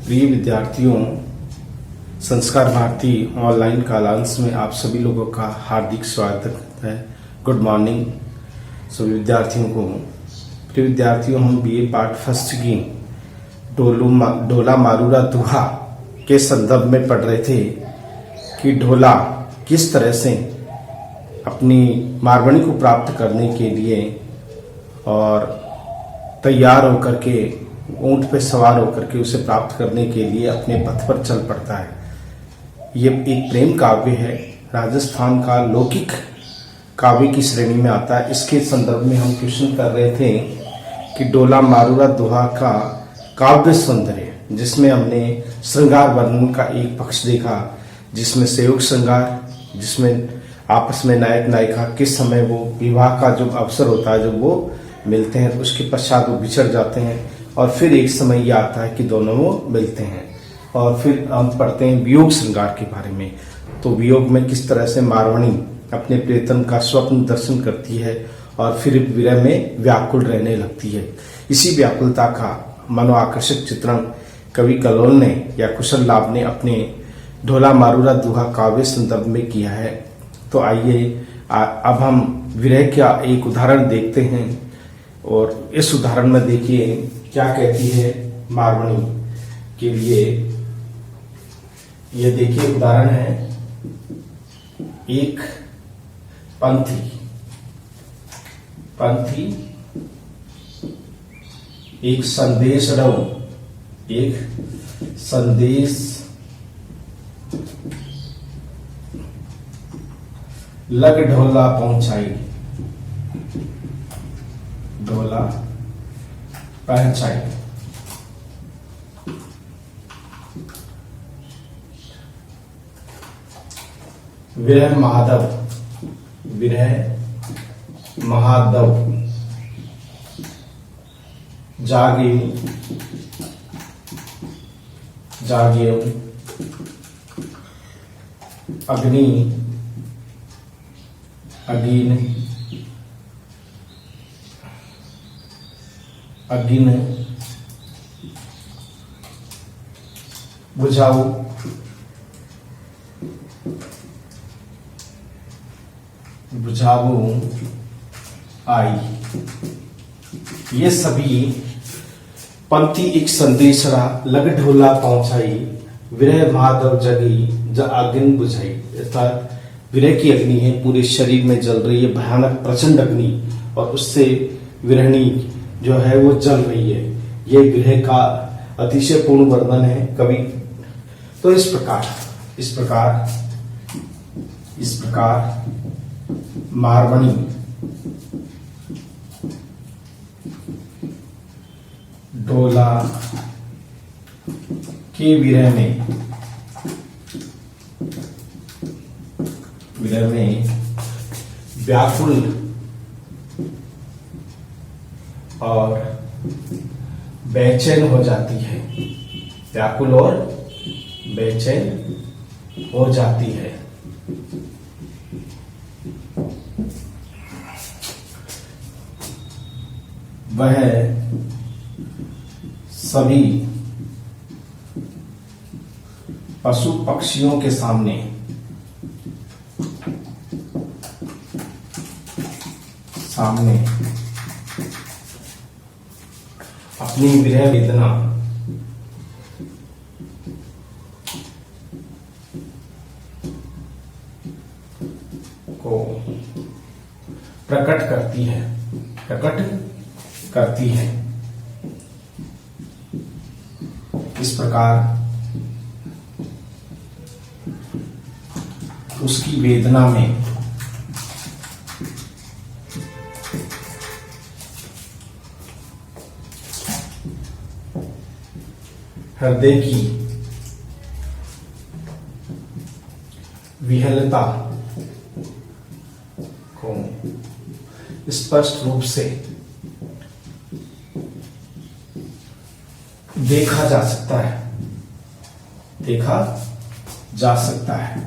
प्रिय विद्यार्थियों, संस्कार भारती ऑनलाइन कालांश में आप सभी लोगों का हार्दिक स्वागत है। गुड मॉर्निंग सभी विद्यार्थियों को। प्रिय विद्यार्थियों, हम बीए पार्ट फर्स्ट की ढोला मारूरा दुहा के संदर्भ में पढ़ रहे थे कि ढोला किस तरह से अपनी मारवाणी को प्राप्त करने के लिए और तैयार होकर के ऊंट पे सवार होकर के उसे प्राप्त करने के लिए अपने पथ पर चल पड़ता है। ये एक प्रेम काव्य है, राजस्थान का लौकिक काव्य की श्रेणी में आता है। इसके संदर्भ में हम क्वेश्चन कर रहे थे कि ढोला मारूरा दुहा का काव्य सौंदर्य, जिसमें हमने श्रृंगार वर्णन का एक पक्ष देखा, जिसमें संयोग श्रृंगार, जिसमें आपस में नायक नायिका किस समय वो विवाह का जो अवसर होता है जब वो मिलते हैं, उसके पश्चात वो बिछड़ जाते हैं और फिर एक समय यह आता है कि दोनों वो मिलते हैं। और फिर हम पढ़ते हैं वियोग श्रृंगार के बारे में। तो वियोग में किस तरह से मारवाणी अपने प्रियतम का स्वप्न दर्शन करती है और फिर विरह में व्याकुल रहने लगती है। इसी व्याकुलता का मनोआकर्षक चित्रण कवि कलोल ने या कुशल लाभ ने अपने ढोला मारूरा दुहा काव्य संदर्भ में किया है। तो आइए अब हम विरह का एक उदाहरण देखते हैं और इस उदाहरण में देखिए क्या कहती है मारवाणी के लिए। ये देखिए उदाहरण है, एक पंथी एक संदेश लग ढोला पहुंचाई, ढोला पहुंचाई। विरह महादव जागे अगिन बुझाऊ आई। ये सभी पंक्ति एक संदेशरा लग ढोला पहुंचाई, विरह महादव जगी ज अग्नि बुझाई। अर्थात विरह की अग्नि है, पूरे शरीर में जल रही है, भयानक प्रचंड अग्नि, और उससे विरहणी जो है वो जल रही है। ये विरह का अतिशय पूर्ण वर्णन है कवि। तो इस प्रकार मारवाणी ढोला के विरह में व्याकुल और बेचैन हो जाती है, व्याकुल और बेचैन हो जाती है। वह सभी पशु पक्षियों के सामने अपनी विरह वेदना को प्रकट करती है। इस प्रकार उसकी वेदना में हृदय की विहलता को स्पष्ट रूप से देखा जा सकता है।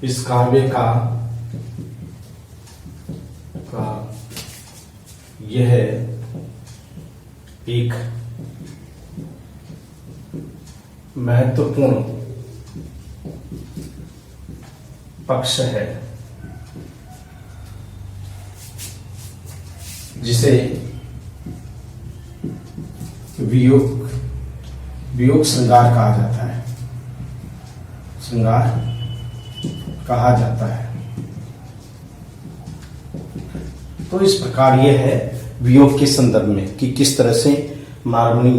इस काव्य का यह एक महत्वपूर्ण पक्ष है जिसे वियोग श्रृंगार कहा जाता है। श्रृंगार कहा जाता है। तो इस प्रकार यह है वियोग के संदर्भ में कि किस तरह से मारमणी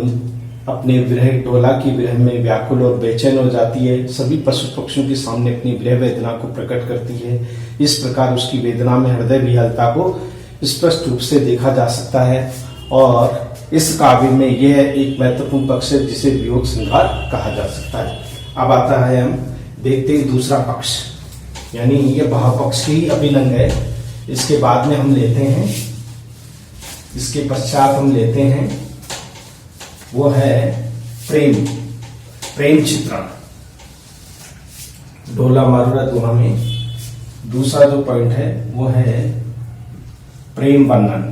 अपने विरह, डोला की विरह में व्याकुल और बेचैन हो जाती है, सभी पशु पक्षियों के सामने अपनी विरह वेदना को प्रकट करती है। इस प्रकार उसकी वेदना में हृदय विह्वलता को स्पष्ट रूप से देखा जा सकता है और इस काव्य में यह एक महत्वपूर्ण पक्ष है जिसे वियोग श्रृंगार कहा जा सकता है। अब आता है, हम देखते हैं दूसरा पक्ष, यानी यह भाव पक्ष ही अभिनंग है। इसके बाद में हम लेते हैं, इसके पश्चात हम लेते हैं वो है प्रेम चित्रण। डोला मारूरा दोहा में दूसरा जो पॉइंट है वो है प्रेम वर्णन।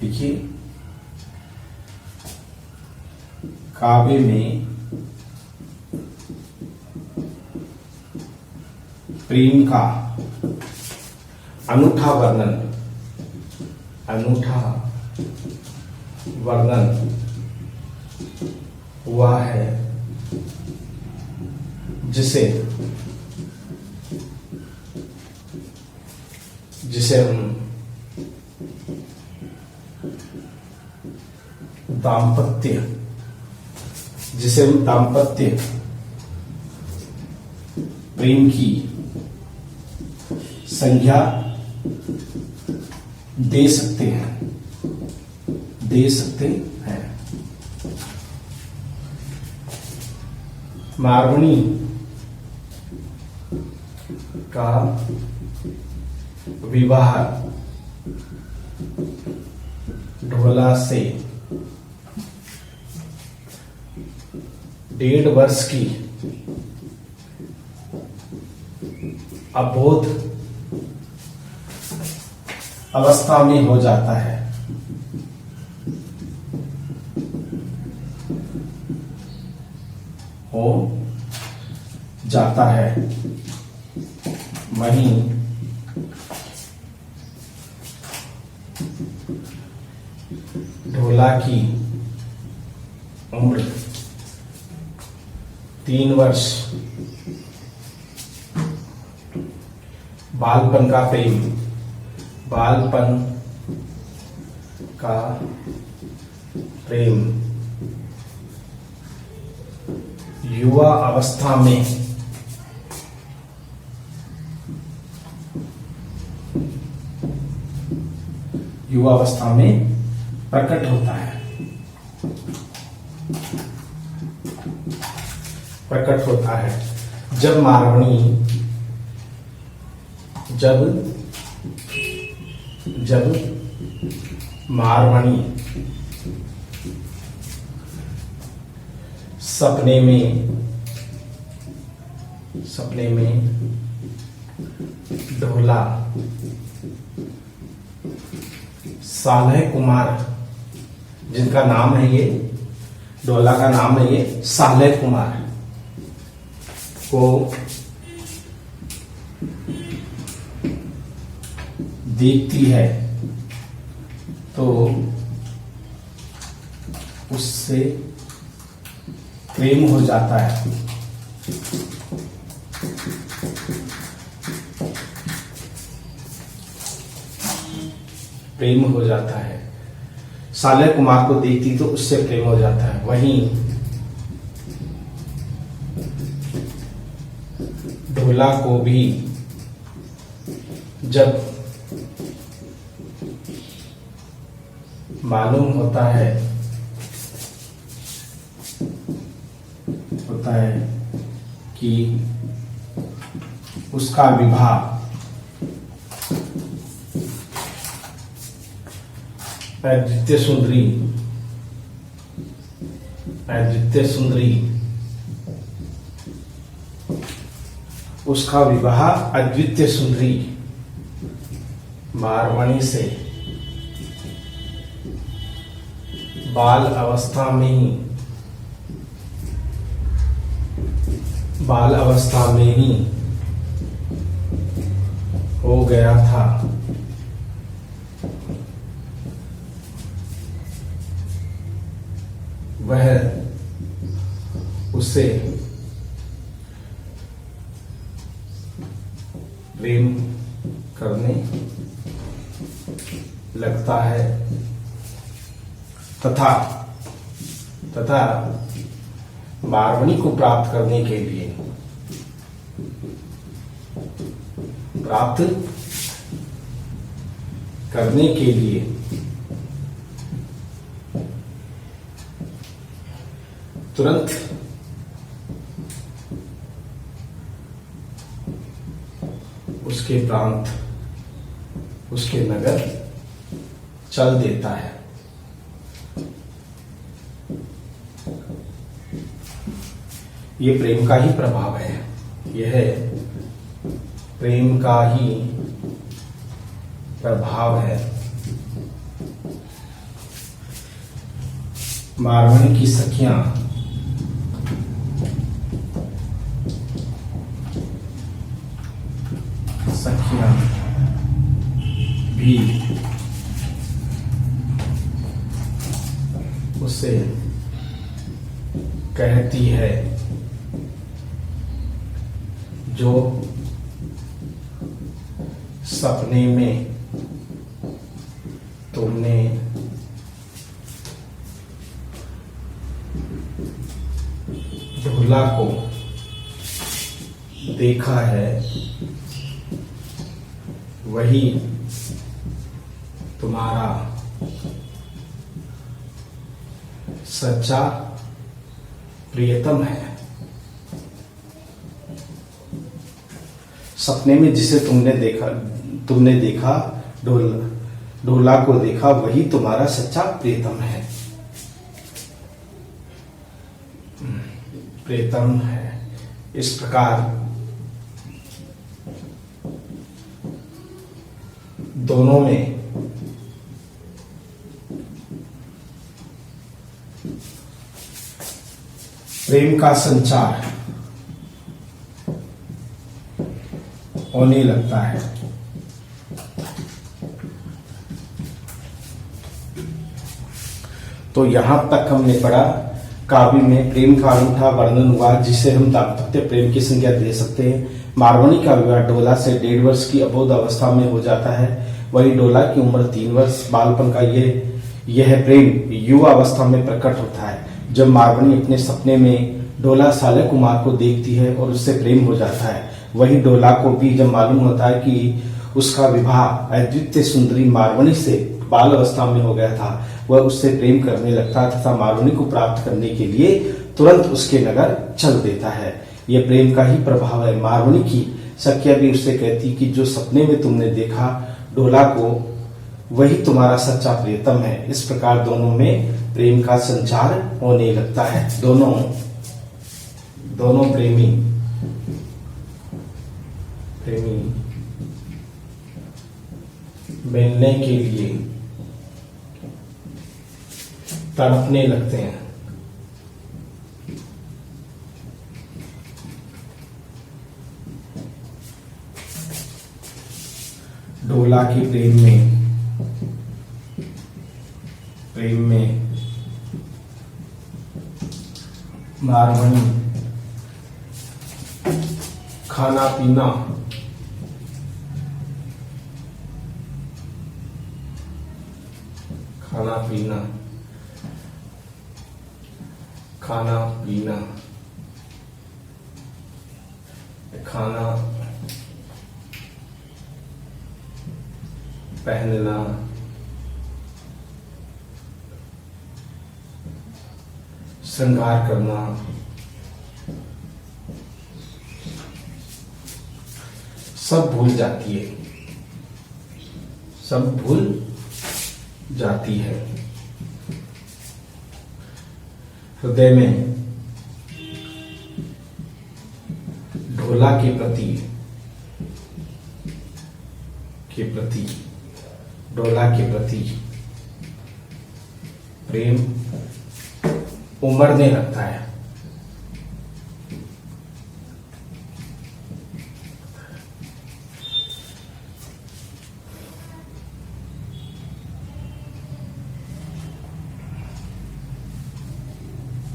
देखिए, काव्य में प्रेम का अनूठा वर्णन हुआ है जिसे हम दाम्पत्य प्रेम की संज्ञा दे सकते हैं। मारमणी का विवाह ढोला से 1.5 वर्ष की अबोध अवस्था में हो जाता है। वहीं ढोला की उम्र 3 वर्ष। बालपन का प्रेम युवा अवस्था में प्रकट होता है। जब मारमणी सपने में ढोला सालह कुमार, जिनका नाम है ये, ढोला का नाम है ये सालह कुमार, को देखती है तो उससे प्रेम हो जाता है। सालह कुमार को देखती तो उससे प्रेम हो जाता है। वहीं ढोला को भी जब मालूम होता है कि उसका विवाह अद्वितीय सुंदरी उसका विवाह अद्वितीय सुंदरी मारवाणी से बाल अवस्था में ही हो गया था। वह उसे प्रेम करने लगता है तथा मारवाणी को प्राप्त करने के लिए तुरंत उसके प्रांत, उसके नगर चल देता है। ये प्रेम का ही प्रभाव है, यह प्रेम का ही प्रभाव है। मारवाणी की सखियां भी उसे कहती है, जो सपने में तुमने ढोला को देखा है, वही तुम्हारा सच्चा प्रियतम है। सपने में जिसे तुमने देखा ढोला को देखा, वही तुम्हारा सच्चा प्रियतम है। प्रियतम है। इस प्रकार दोनों में प्रेम का संचार होने लगता है। तो यहां तक हमने पढ़ा, काव्य में प्रेम का अनूठा वर्णन हुआ, जिसे हम दाम्पत्य प्रेम की संज्ञा दे सकते हैं। मारवाणी का विवाह डोला से 1.5 वर्ष की अबोध अवस्था में हो जाता है, वही डोला की उम्र 3 वर्ष। बालपन का यह प्रेम युवा अवस्था में प्रकट होता है, जब मारवाणी अपने सपने में डोला साले कुमार को देखती है और उससे प्रेम हो जाता है। वही डोला को भी जब मालूम होता है कि उसका विवाह अद्वितीय सुंदरी मारवाणी से बाल अवस्था में हो गया था, वह उससे प्रेम करने लगता है तथा मारवाणी को प्राप्त करने के लिए तुरंत उसके नगर चल देता है। यह प्रेम का ही प्रभाव है। मारवाणी की सखिया भी उससे कहती कि जो सपने में तुमने देखा डोला को, वही तुम्हारा सच्चा प्रियतम है। इस प्रकार दोनों में प्रेम का संचार होने लगता है। दोनों प्रेमी मिलने के लिए तड़पने लगते हैं। डोला की प्रेम में मारवाणी खाना पीना खाना पहनना, श्रृंगार करना, सब भूल जाती है। हृदय में ढोला के प्रति डोला के प्रति प्रेम उमड़ने लगता है।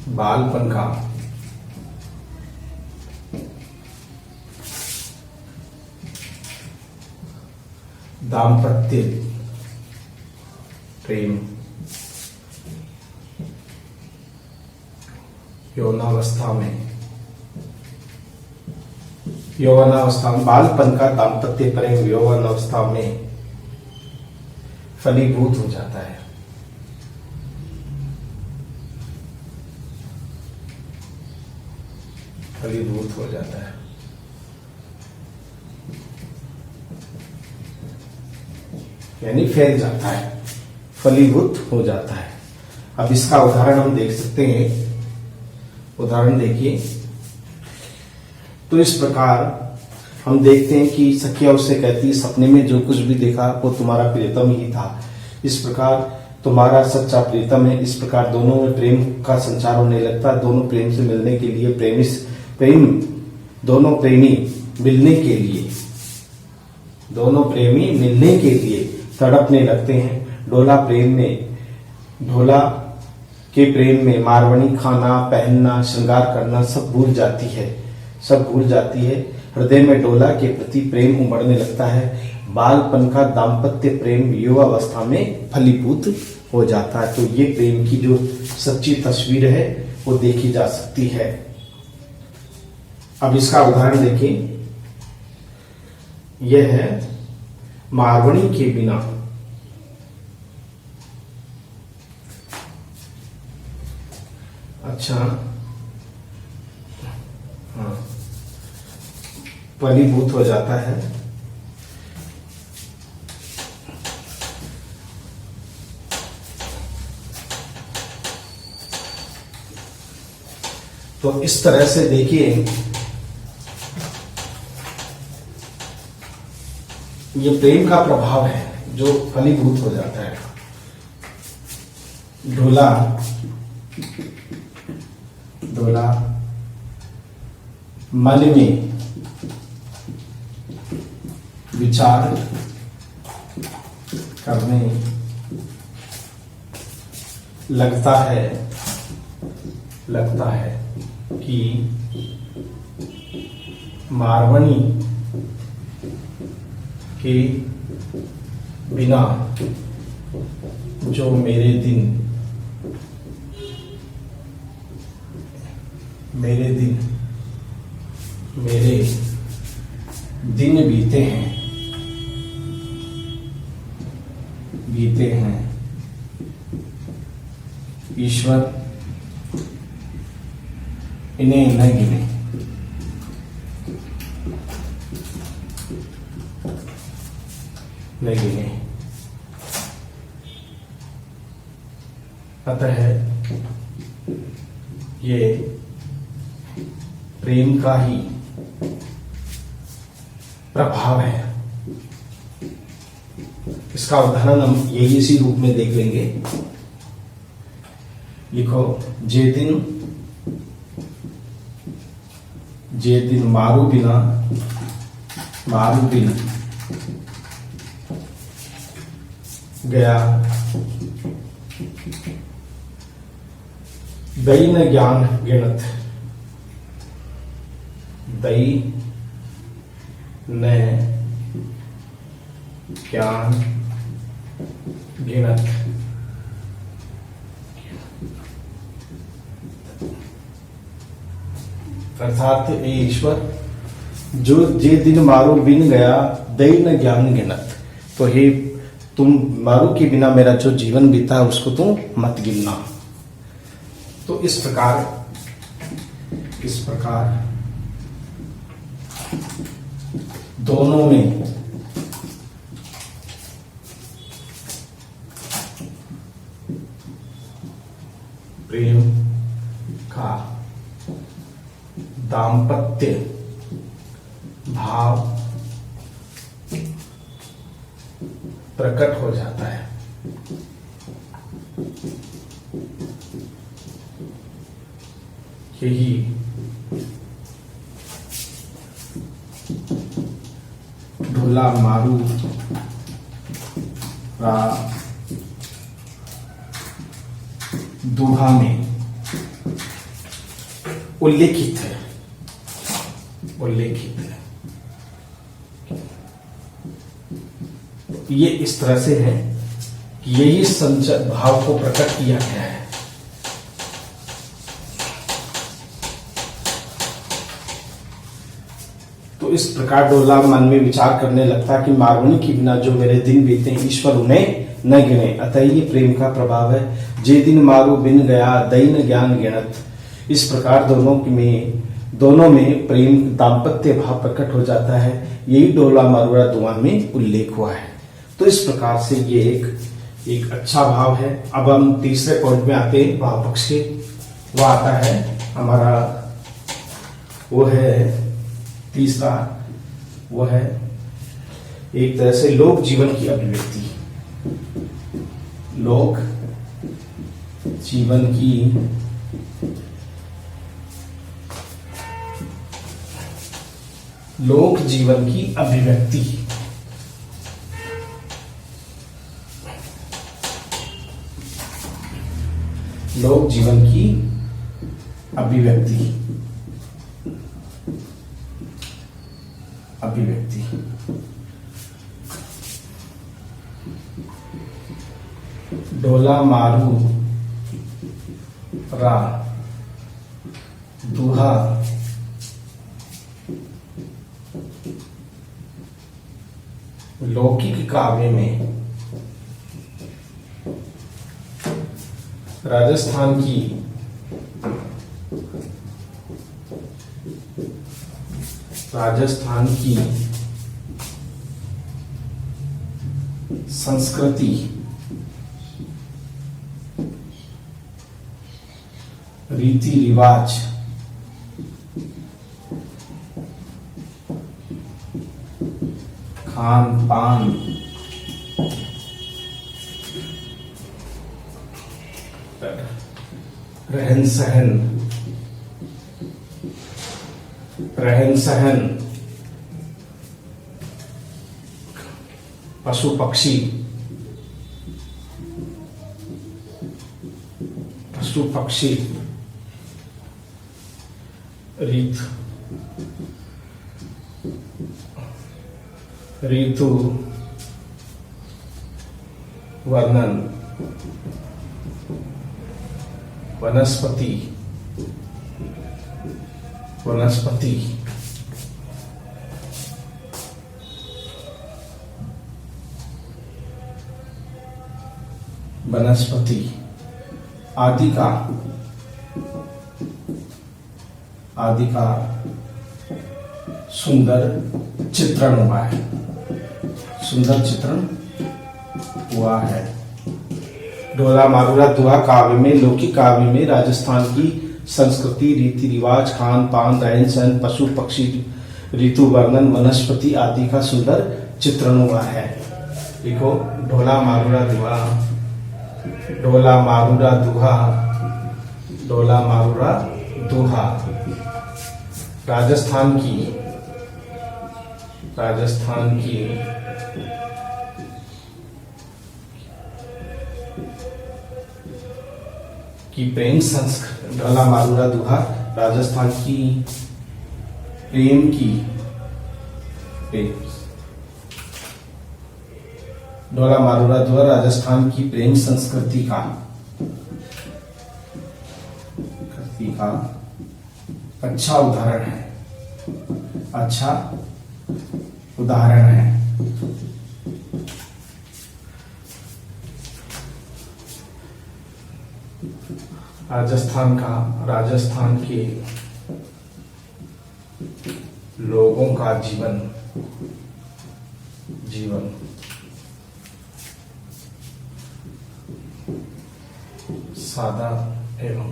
बालपन का दाम्पत्य प्रेम यौवनावस्था में बालपन का दाम्पत्य प्रेम यौवनावस्था में फलीभूत हो जाता है। फलीभूत हो जाता है। यानी फैल जाता है, फलीभूत हो जाता है। अब इसका उदाहरण हम देख सकते हैं। उदाहरण देखिए। तो इस प्रकार हम देखते हैं कि सखिया उससे कहती, सपने में जो कुछ भी देखा वो तुम्हारा प्रियतम ही था। इस प्रकार तुम्हारा सच्चा प्रियतम है। इस प्रकार दोनों में प्रेम का संचार होने लगता है। दोनों प्रेम से मिलने के लिए दोनों प्रेमी मिलने के लिए तड़पने लगते हैं। ढोला के प्रेम में मारवणी खाना, पहनना, श्रृंगार करना सब भूल जाती है। हृदय में डोला के प्रति प्रेम उमड़ने लगता है। बालपन का दाम्पत्य प्रेम युवावस्था में फलीभूत हो जाता है। तो ये प्रेम की जो सच्ची तस्वीर है वो देखी जा सकती है। अब इसका उदाहरण देखिए। यह है मारवणी के बिना। अच्छा, हाँ, फलीभूत हो जाता है। तो इस तरह से देखिए, ये प्रेम का प्रभाव है जो फलीभूत हो जाता है। ढोला मन में विचार करने लगता है कि मारवणी के बिना जो मेरे दिन बीते हैं ईश्वर इन्हें न गिने। अतः ये प्रेम का ही प्रभाव है। इसका उदाहरण हम यही इसी रूप में देख लेंगे। लिखो, जे दिन मारू बिन गया दई न ज्ञान गिनत। दई न ज्ञान गिनत। अर्थात ये ईश्वर जो जे दिन मारो बिन गया दई न ज्ञान गिनत। तो हे तुम मारो के बिना मेरा जो जीवन बीता है उसको तुम मत गिनना। तो इस प्रकार दोनों में प्रेम का दाम्पत्य भाव प्रकट हो जाता है। यही ढोला मारू रा दोहा में उल्लेखित है। ये इस तरह से है कि यही संचय भाव को प्रकट किया गया है। तो इस प्रकार ढोला मन में विचार करने लगता कि मारुनी के बिना जो मेरे दिन बीते ईश्वर उन्हें न गिने, अतः ये प्रेम का प्रभाव है। जे दिन मारू बिन गया दैन ज्ञान गिणत। इस प्रकार दोनों में प्रेम दाम्पत्य भाव प्रकट हो जाता है। यही ढोला मारूरा दुआ में उल्लेख हुआ है। तो इस प्रकार से ये एक अच्छा भाव है। अब हम तीसरे पॉइंट में आते हैं, भाव पक्ष के। वह आता है हमारा, वो है तीसरा, वो है एक तरह से लोक जीवन की अभिव्यक्ति। लोक जीवन की अभिव्यक्ति। लोक जीवन की अभिव्यक्ति। ढोला मारू रा दुहा लौकिक काव्य में राजस्थान की संस्कृति, रीति रिवाज, खान पान, रहन सहन, पशु पक्षी, ऋतु वर्णन, वनस्पति, आदि का सुंदर चित्रण हुआ है। ढोला मारूरा दुआ काव्य में, लौकिक काव्य में राजस्थान की संस्कृति, रीति रिवाज, खान पान, रहन सहन, पशु पक्षी, ऋतु वर्णन, वनस्पति आदि का सुंदर चित्रण हुआ है। देखो, ढोला मारूरा दुहा राजस्थान की प्रेम संस्कृति। ढोला मारूरा दुहा राजस्थान की ढोला मारूरा दुहा राजस्थान की प्रेम संस्कृति का अच्छा उदाहरण है। राजस्थान के लोगों का जीवन सादा एवं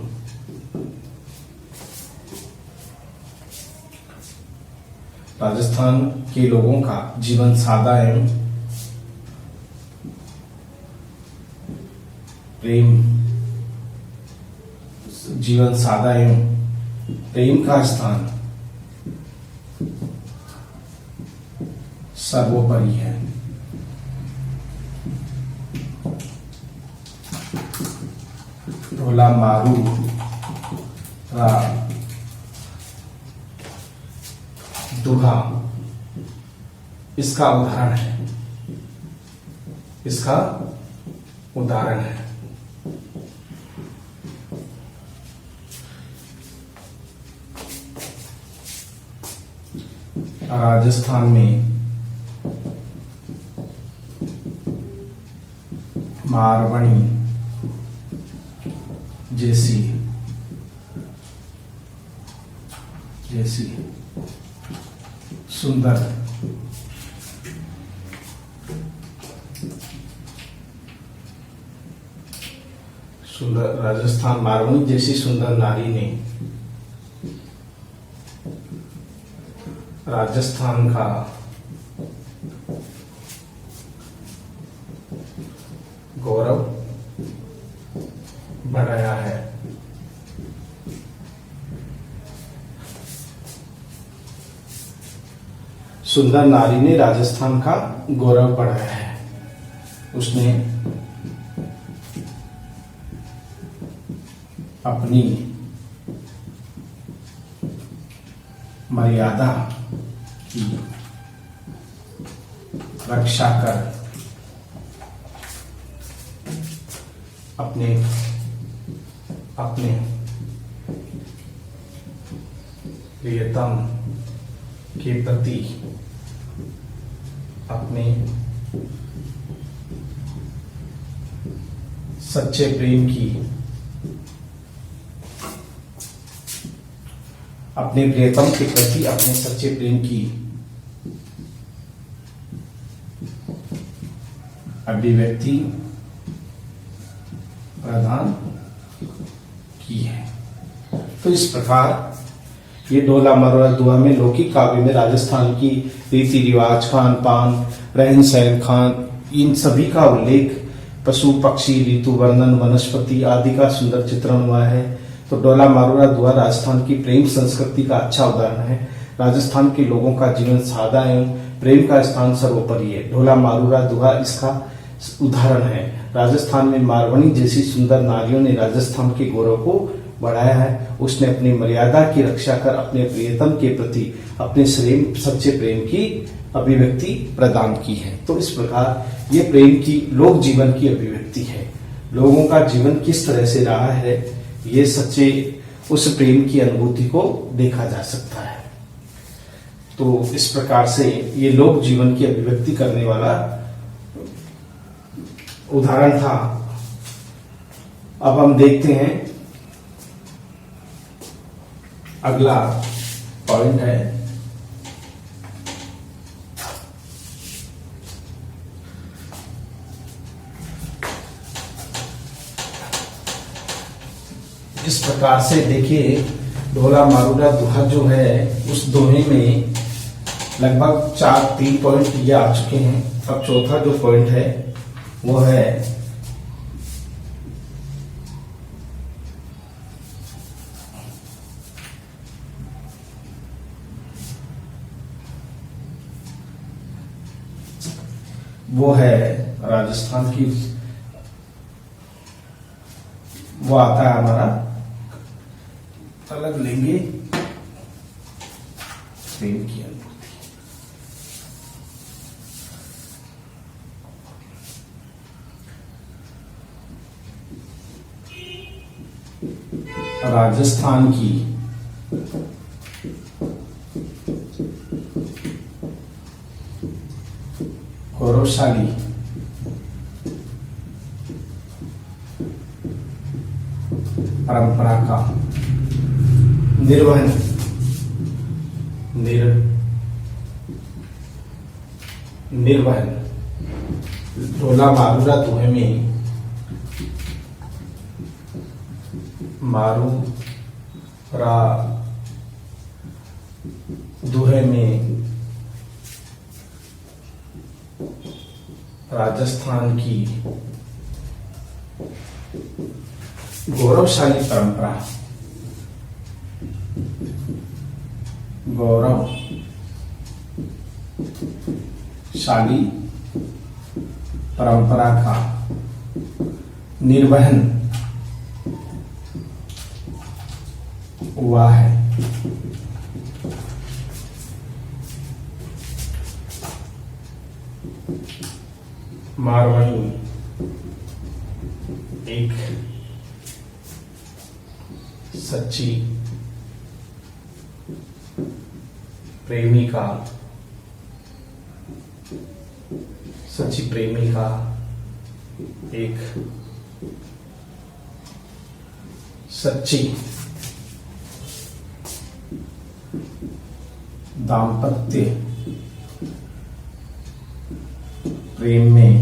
राजस्थान के लोगों का जीवन सादा एवं प्रेम जीवन सादा एवं प्रेम का स्थान सर्वोपरि है। ढोला मारू रा दुहा इसका उदाहरण है, इसका उदाहरण है। राजस्थान में मारवाड़ी जैसी सुंदर राजस्थान मारवाड़ी जैसी सुंदर नारी ने राजस्थान का गौरव बढ़ाया है। सुंदर नारी ने राजस्थान का गौरव बढ़ाया है। उसने अपनी मर्यादा की रक्षा कर अपने प्रियतम के प्रति अपने सच्चे प्रेम की अपने प्रियतम के प्रति अपने सच्चे प्रेम की अभिव्यक्ति प्रदान की है। तो इस प्रकार ये ढोला मारू दुआ में लौकिक काव्य में राजस्थान की रीति रिवाज, खान पान, रहन सहन, खान, इन सभी का उल्लेख, पशु पक्षी, ऋतु वर्णन, वनस्पति आदि का सुंदर चित्रण हुआ है। तो ढोला मारू दुआ राजस्थान की प्रेम संस्कृति का अच्छा उदाहरण है। राजस्थान के लोगों का जीवन सादा एवं प्रेम का स्थान सर्वोपरि है। ढोला मारू दुआ इसका उदाहरण है। राजस्थान में मारवाड़ी जैसी सुंदर नारियों ने राजस्थान के गौरव को बढ़ाया है। उसने अपनी मर्यादा की रक्षा कर अपने प्रियतम के प्रति अपने सच्चे प्रेम की अभिव्यक्ति प्रदान की है। तो इस प्रकार ये प्रेम की लोक जीवन की अभिव्यक्ति है। लोगों का जीवन किस तरह से रहा है, ये सच्चे उस प्रेम की अनुभूति को देखा जा सकता है। तो इस प्रकार से ये लोक जीवन की अभिव्यक्ति करने वाला उदाहरण था। अब हम देखते हैं अगला पॉइंट है इस प्रकार से देखिए, ढोला मारू दुहा जो है उस दोहे में लगभग 3 पॉइंट ये आ चुके हैं। अब चौथा जो पॉइंट है वो है राजस्थान की, वो आता है हमारा, अलग लेंगे प्रेम की अनुभूति। राजस्थान की गौरवशाली परंपरा का निर्वहन ढोला मारू दुहे में मारू रा दुहे में राजस्थान की गौरवशाली परंपरा, गौरवशाली परंपरा का निर्वहन हुआ है। मारवाड़ी एक सच्ची प्रेमिका, एक सच्ची दाम्पत्य प्रेम में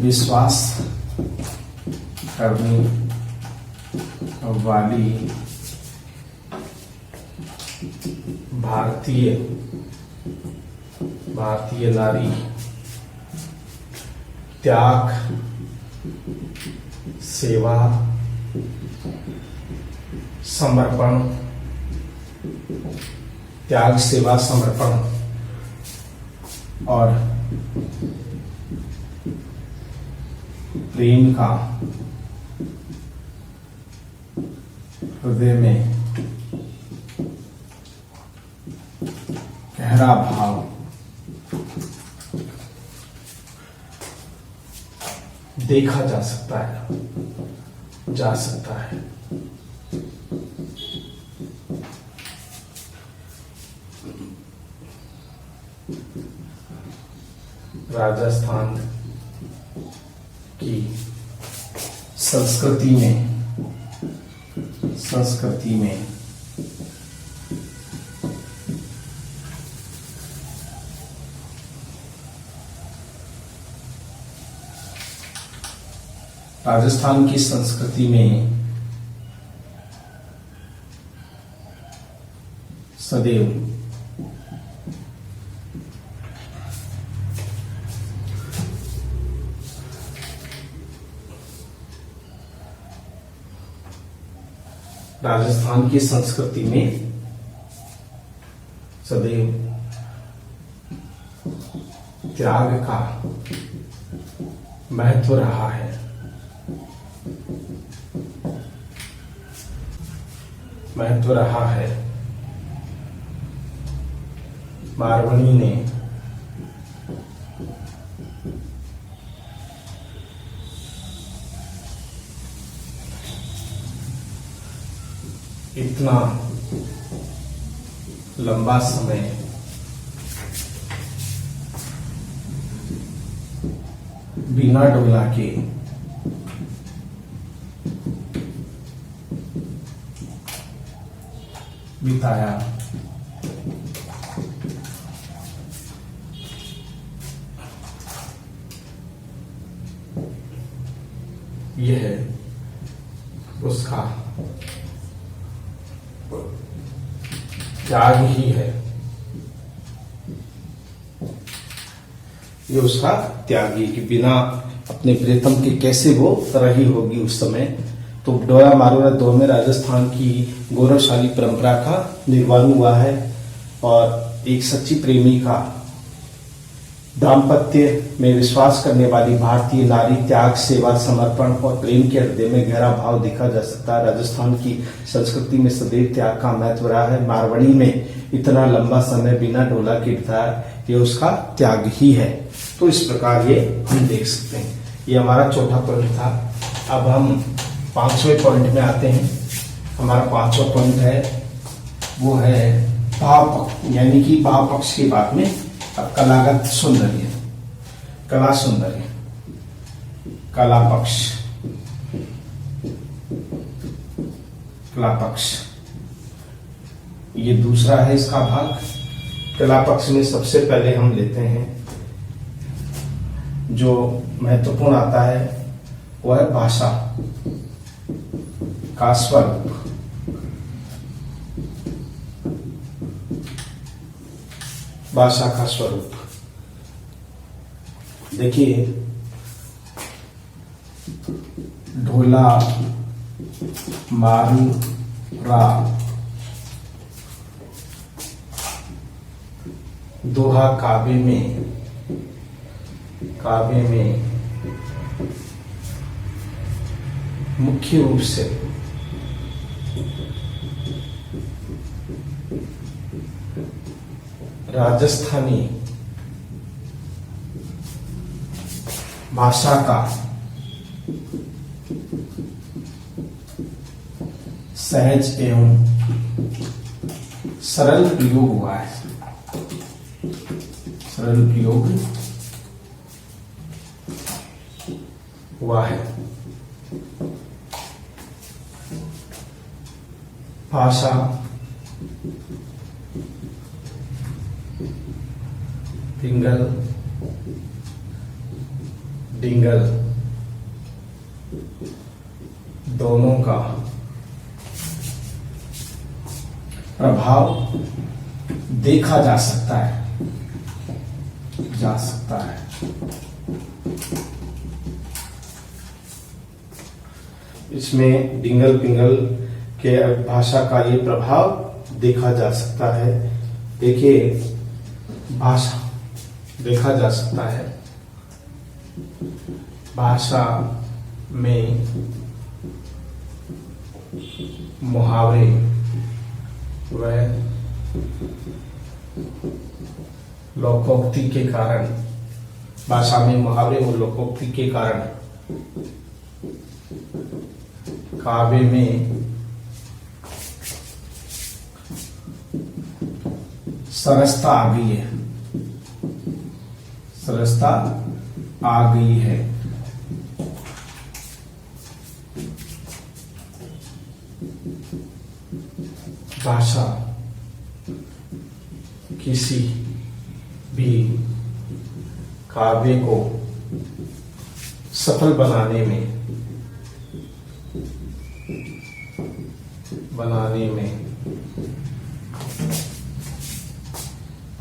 विश्वास करने वाली भारतीय नारी त्याग, सेवा, समर्पण और प्रेम का हृदय में गहरा भाव देखा जा सकता है। राजस्थान की संस्कृति में सदैव त्याग का महत्व रहा है। मारवाड़ी ने इतना लंबा समय बिना डोला के बिताया। यह उसका त्याग ही है। ये उसका त्यागी कि बिना अपने प्रीतम के कैसे वो रही होगी उस समय। तो डोरा मारोरा दौर में राजस्थान की गौरवशाली परंपरा का निर्माण हुआ है और एक सच्ची प्रेमी का दाम्पत्य में विश्वास करने वाली भारतीय नारी त्याग, सेवा, समर्पण और प्रेम के हृदय में गहरा भाव देखा जा सकता है। राजस्थान की संस्कृति में सदैव त्याग का महत्व रहा है। मारवाड़ी में इतना लंबा समय बिना डोला के बिताया, ये उसका त्याग ही है। तो इस प्रकार ये हम देख सकते हैं। ये हमारा चौथा पॉइंट था। अब हम 5वें पॉइंट में आते हैं। हमारा 5वां पॉइंट है वो है भाव, यानी कि भाव पक्ष की बात में अब कलागत सौंदर्य, कला सौंदर्य, कला पक्ष, कला पक्ष ये दूसरा है इसका भाग। कला पक्ष में सबसे पहले हम लेते हैं जो महत्वपूर्ण आता है वो है भाषा का स्वरूप। भाषा का स्वरूप देखिए, ढोला मारूरा दोहा काव्य में मुख्य रूप से राजस्थानी भाषा का सहज एवं सरल प्रयोग हुआ है। सरल प्रयोग हुआ है। भाषा पिंगल डिंगल दोनों का प्रभाव देखा जा सकता है। इसमें डिंगल पिंगल के भाषा का ये प्रभाव देखा जा सकता है। देखिए, भाषा देखा जा सकता है। भाषा में मुहावरे व लोकोक्ति के कारण, भाषा में मुहावरे और लोकोक्ति के कारण काव्य में सरसता आ गई है। सरसता आ गई है। भाषा किसी भी काव्य को सफल बनाने में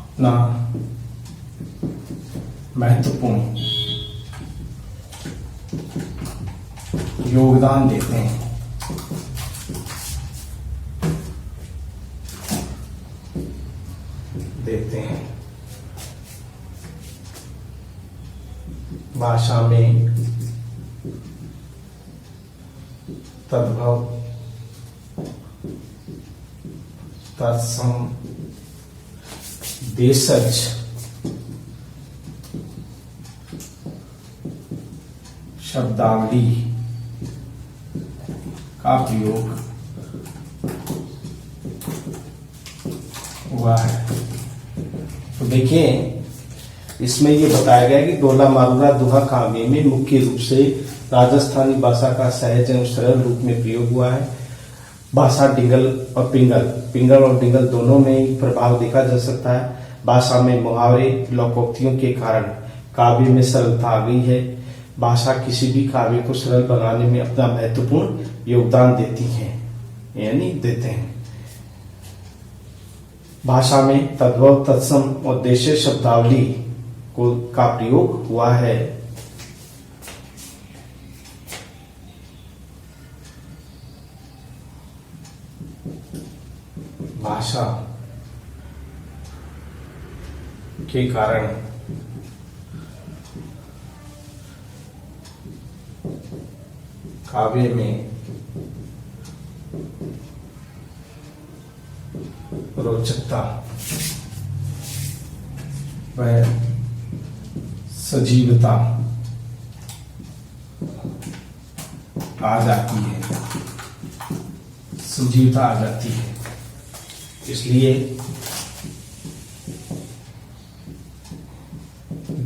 अपना महत्वपूर्ण योगदान देते हैं। भाषा में तद्भव तत्सम देशज शब्दावली का प्रयोग हुआ है। तो देखिए, इसमें ये बताया गया कि ढोला मारूरा दोहा काव्य में मुख्य रूप से राजस्थानी भाषा का सहज एवं सरल रूप में प्रयोग हुआ है। भाषा डिंगल और पिंगल और डिंगल दोनों में प्रभाव देखा जा सकता है। भाषा में मुहावरे लोकोक्तियों के कारण काव्य में सरलता आ गई है। भाषा किसी भी काव्य को सरल बनाने में अपना महत्वपूर्ण योगदान देती है, यानी देते हैं। भाषा में तद्भव तत्सम और देशज शब्दावली का प्रयोग हुआ है। भाषा के कारण काव्य में रोचकता व सजीवता आ जाती है। सजीवता आ जाती है। इसलिए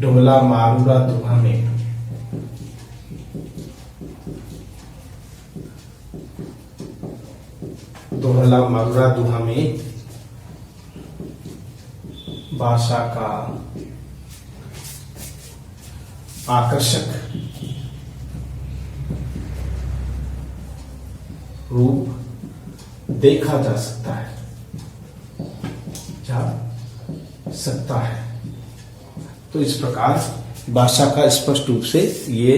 ढोला मारूरा दोहा में भाषा का आकर्षक रूप देखा जा सकता है। तो इस प्रकार भाषा का स्पष्ट रूप से ये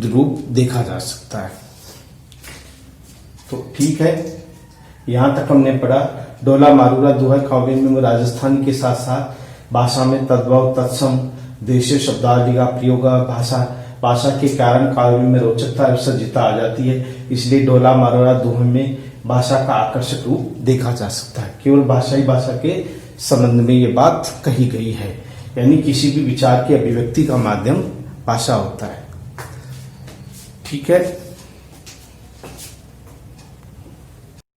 रूप देखा जा सकता है। तो ठीक है, यहां तक हमने पढ़ा डोला मारूरा दोहा काव्य में राजस्थानी के साथ साथ भाषा में तद्भव तत्सम देशीय शब्दावली का प्रयोग भाषा के कारण काव्य में रोचकता और सज्जता आ जाती है। इसलिए डोला मारूरा दोहे में भाषा का आकर्षक रूप देखा जा सकता है। केवल भाषा ही भाषा के संबंध में ये बात कही गई है, यानी किसी भी विचार की अभिव्यक्ति का माध्यम भाषा होता है। ठीक है।